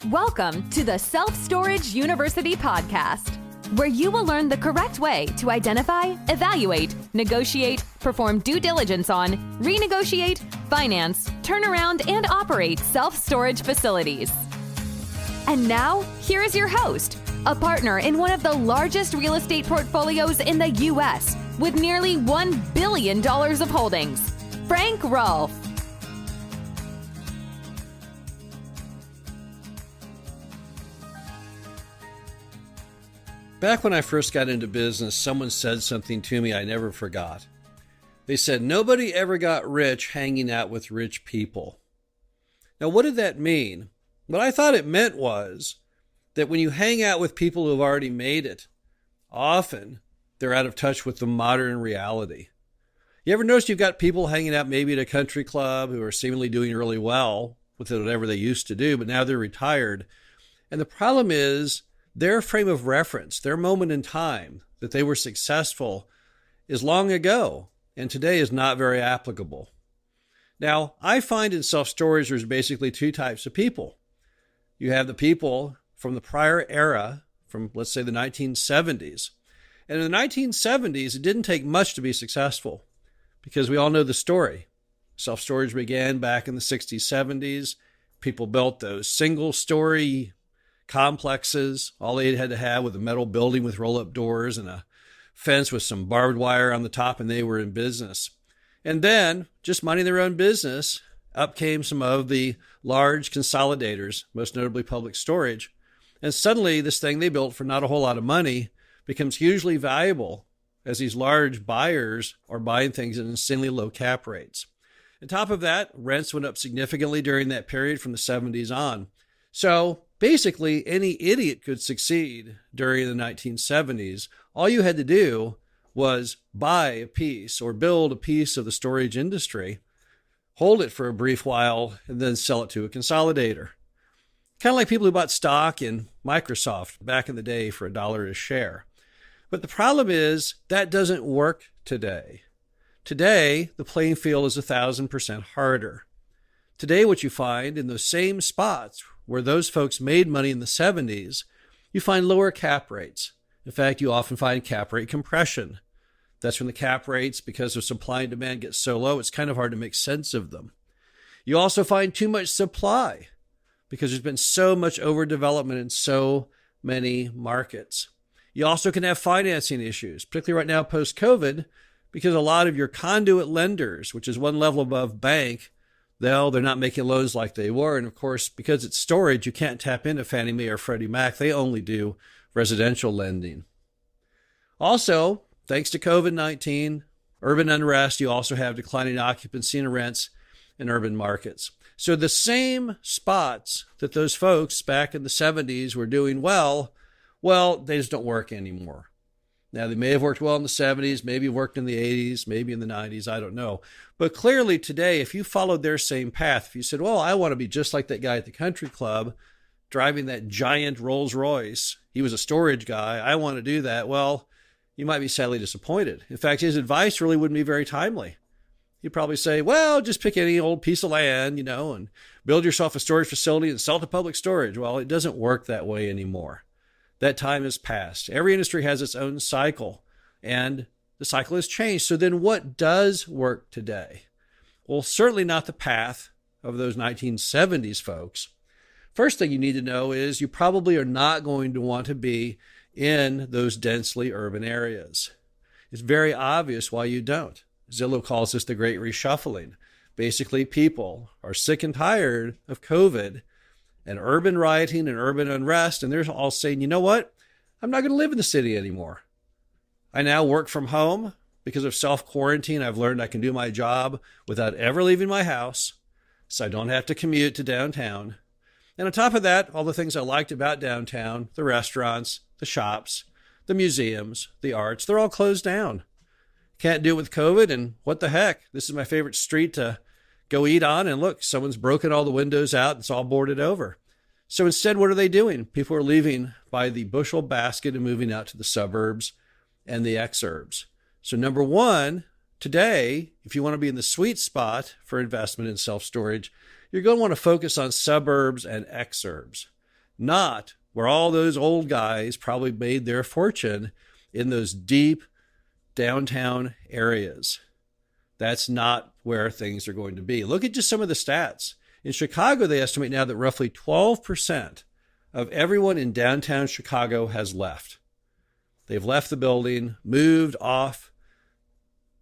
Welcome to the Self-Storage University podcast, where you will learn the correct way to identify, evaluate, negotiate, perform due diligence on, renegotiate, finance, turn around, and operate self-storage facilities. And now, here is your host, a partner in one of the largest real estate portfolios in the U.S. with nearly $1 billion of holdings, Frank Rolfe. Back when I first got into business, someone said something to me I never forgot. They said, nobody ever got rich hanging out with rich people. Now, what did that mean? What I thought it meant was that when you hang out with people who have already made it, often they're out of touch with the modern reality. You ever notice you've got people hanging out maybe at a country club who are seemingly doing really well with whatever they used to do, but now they're retired. And the problem is, their frame of reference, their moment in time that they were successful is long ago, and today is not very applicable. Now, I find in self-storage there's basically two types of people. You have the people from the prior era, from let's say the 1970s. And in the 1970s, it didn't take much to be successful because we all know the story. Self-storage began back in the 60s, 70s. People built those single-story complexes. All they had to have was a metal building with roll-up doors and a fence with some barbed wire on the top, and they were in business. And then, just minding their own business, up came some of the large consolidators, most notably Public Storage. And suddenly, this thing they built for not a whole lot of money becomes hugely valuable as these large buyers are buying things at insanely low cap rates. On top of that, rents went up significantly during that period from the 70s on. So basically, any idiot could succeed during the 1970s. All you had to do was buy a piece or build a piece of the storage industry, hold it for a brief while, and then sell it to a consolidator. Kind of like people who bought stock in Microsoft back in the day for $1 a share. But the problem is that doesn't work today. Today, the playing field is 1,000% harder. Today, what you find in those same spots where those folks made money in the 70s, you find lower cap rates. In fact, you often find cap rate compression. That's when the cap rates, because of supply and demand, get so low, it's kind of hard to make sense of them. You also find too much supply because there's been so much overdevelopment in so many markets. You also can have financing issues, particularly right now post-COVID, because a lot of your conduit lenders, which is one level above bank, they're not making loans like they were. And of course, because it's storage, you can't tap into Fannie Mae or Freddie Mac. They only do residential lending. Also, thanks to COVID-19, urban unrest, you also have declining occupancy and rents in urban markets. So the same spots that those folks back in the 70s were doing well, they just don't work anymore. Now, they may have worked well in the 70s, maybe worked in the 80s, maybe in the 90s, I don't know. But clearly today, if you followed their same path, if you said, well, I want to be just like that guy at the country club, driving that giant Rolls Royce, he was a storage guy, I want to do that, well, you might be sadly disappointed. In fact, his advice really wouldn't be very timely. He'd probably say, well, just pick any old piece of land, and build yourself a storage facility and sell it to Public Storage. Well, it doesn't work that way anymore. That time has passed. Every industry has its own cycle, and the cycle has changed. So then what does work today? Well, certainly not the path of those 1970s folks. First thing you need to know is you probably are not going to want to be in those densely urban areas. It's very obvious why you don't. Zillow calls this the great reshuffling. Basically, people are sick and tired of COVID and urban rioting and urban unrest, and they're all saying, you know what? I'm not going to live in the city anymore. I now work from home because of self-quarantine. I've learned I can do my job without ever leaving my house, so I don't have to commute to downtown. And on top of that, all the things I liked about downtown, the restaurants, the shops, the museums, the arts, they're all closed down. Can't do it with COVID, and what the heck? This is my favorite street to go eat on, and look, someone's broken all the windows out. It's all boarded over. So instead, what are they doing? People are leaving by the bushel basket and moving out to the suburbs and the exurbs. So number one, today, if you want to be in the sweet spot for investment in self-storage, you're going to want to focus on suburbs and exurbs. not where all those old guys probably made their fortune in those deep downtown areas. That's not where things are going to be. Look at just some of the stats. In Chicago, they estimate now that roughly 12% of everyone in downtown Chicago has left. They've left the building, moved off.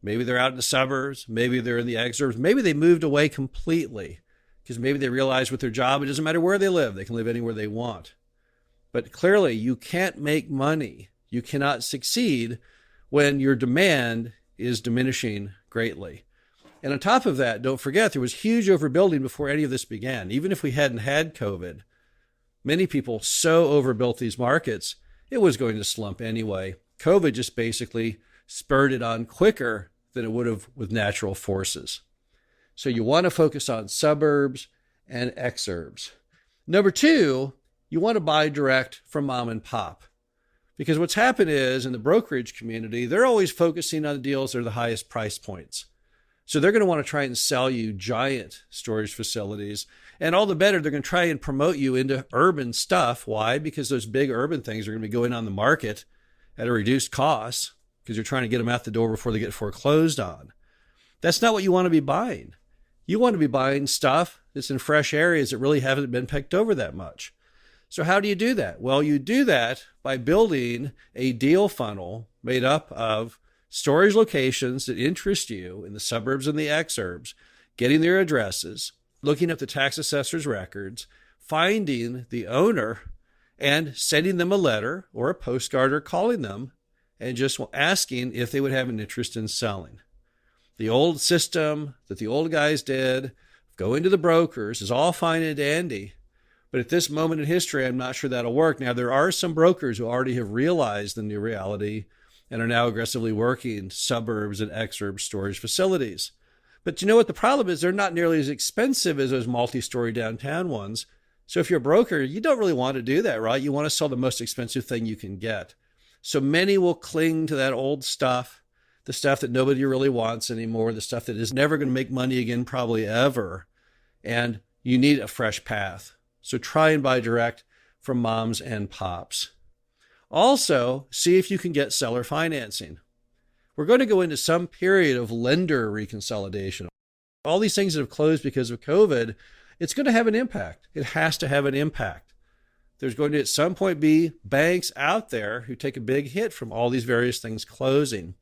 Maybe they're out in the suburbs. Maybe they're in the exurbs. Maybe they moved away completely because maybe they realize with their job, it doesn't matter where they live. They can live anywhere they want. But clearly, you can't make money. You cannot succeed when your demand is diminishing greatly. And on top of that, don't forget, there was huge overbuilding before any of this began. Even if we hadn't had COVID, many people so overbuilt these markets, it was going to slump anyway. COVID just basically spurred it on quicker than it would have with natural forces. So you want to focus on suburbs and exurbs. Number two, you want to buy direct from mom and pop. Because what's happened is in the brokerage community, they're always focusing on the deals that are the highest price points. So they're going to want to try and sell you giant storage facilities. And all the better, they're going to try and promote you into urban stuff. Why? Because those big urban things are going to be going on the market at a reduced cost because you're trying to get them out the door before they get foreclosed on. That's not what you want to be buying. You want to be buying stuff that's in fresh areas that really haven't been picked over that much. So how do you do that? Well, you do that by building a deal funnel made up of storage locations that interest you in the suburbs and the exurbs, getting their addresses, looking up the tax assessor's records, finding the owner and sending them a letter or a postcard or calling them and just asking if they would have an interest in selling. The old system that the old guys did, going to the brokers, is all fine and dandy. But at this moment in history, I'm not sure that'll work. Now, there are some brokers who already have realized the new reality and are now aggressively working suburbs and exurb storage facilities. But you know what the problem is? They're not nearly as expensive as those multi-story downtown ones. So if you're a broker, you don't really want to do that, right? You want to sell the most expensive thing you can get. So many will cling to that old stuff, the stuff that nobody really wants anymore, the stuff that is never going to make money again, probably ever. And you need a fresh path. So try and buy direct from moms and pops. Also, see if you can get seller financing. We're going to go into some period of lender reconsolidation. All these things that have closed because of COVID, it's going to have an impact. It has to have an impact. There's going to at some point be banks out there who take a big hit from all these various things closing.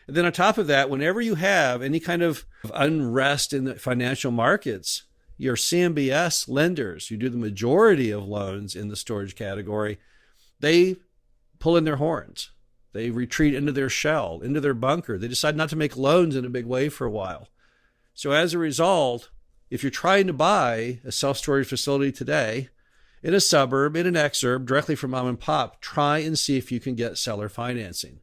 And then on top of that, whenever you have any kind of unrest in the financial markets, your CMBS lenders who do the majority of loans in the storage category, they pull in their horns. They retreat into their shell, into their bunker. They decide not to make loans in a big way for a while. So as a result, if you're trying to buy a self-storage facility today in a suburb, in an exurb, directly from mom and pop, try and see if you can get seller financing.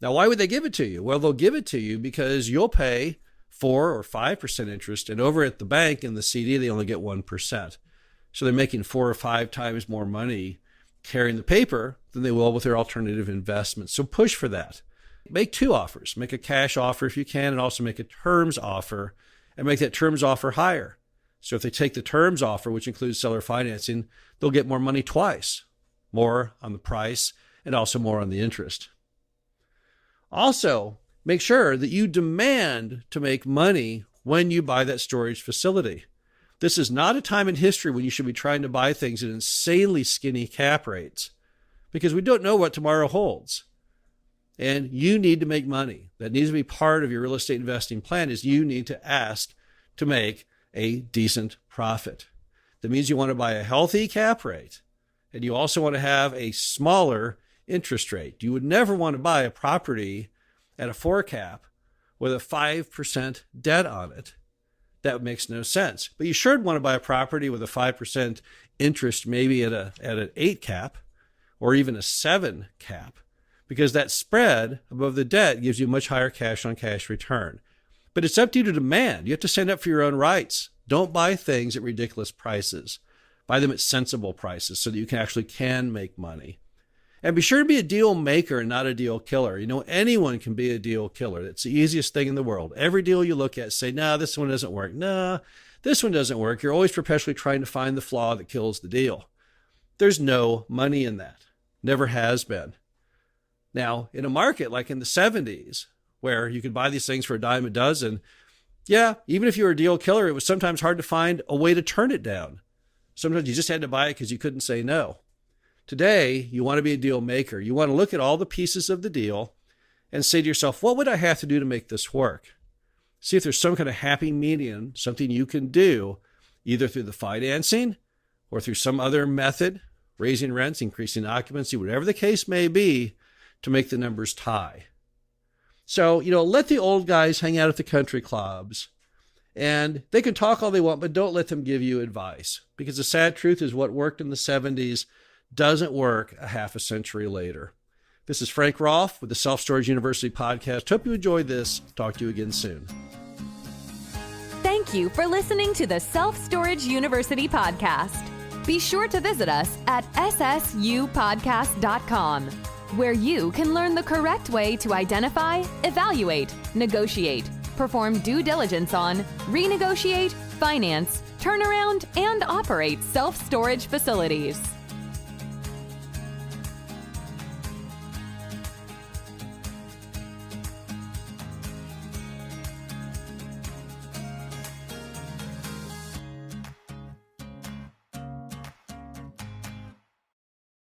Now, why would they give it to you? Well, they'll give it to you because you'll pay 4 or 5% interest, and over at the bank in the CD, they only get 1%. So they're making 4 or 5 times more money carrying the paper than they will with their alternative investments. So push for that. Make 2 offers. Make a cash offer if you can, and also make a terms offer, and make that terms offer higher. So if they take the terms offer, which includes seller financing, they'll get more money twice, more on the price and also more on the interest. Also, make sure that you demand to make money when you buy that storage facility. This is not a time in history when you should be trying to buy things at insanely skinny cap rates because we don't know what tomorrow holds. And you need to make money. That needs to be part of your real estate investing plan is you need to ask to make a decent profit. That means you want to buy a healthy cap rate and you also want to have a smaller interest rate. You would never want to buy a property at a 4 cap with a 5% debt on it. That makes no sense. But you sure want to buy a property with a 5% interest, maybe at an 8 cap or even a 7 cap, because that spread above the debt gives you much higher cash on cash return. But it's up to you to demand. You have to stand up for your own rights. Don't buy things at ridiculous prices. Buy them at sensible prices so that you can make money. And be sure to be a deal maker and not a deal killer. You know, anyone can be a deal killer. It's the easiest thing in the world. Every deal you look at, say, no, this one doesn't work. No, this one doesn't work. You're always perpetually trying to find the flaw that kills the deal. There's no money in that. Never has been. Now, in a market like in the 70s, where you could buy these things for a dime a dozen, yeah, even if you were a deal killer, it was sometimes hard to find a way to turn it down. Sometimes you just had to buy it because you couldn't say no. Today, you want to be a deal maker. You want to look at all the pieces of the deal and say to yourself, what would I have to do to make this work? See if there's some kind of happy medium, something you can do, either through the financing or through some other method, raising rents, increasing occupancy, whatever the case may be, to make the numbers tie. So, let the old guys hang out at the country clubs, and they can talk all they want, but don't let them give you advice, because the sad truth is what worked in the 70s doesn't work a half a century later. This is Frank Rolfe with the Self-Storage University podcast. Hope you enjoyed this. Talk to you again soon. Thank you for listening to the Self-Storage University podcast. Be sure to visit us at ssupodcast.com, where you can learn the correct way to identify, evaluate, negotiate, perform due diligence on, renegotiate, finance, turnaround, and operate self-storage facilities.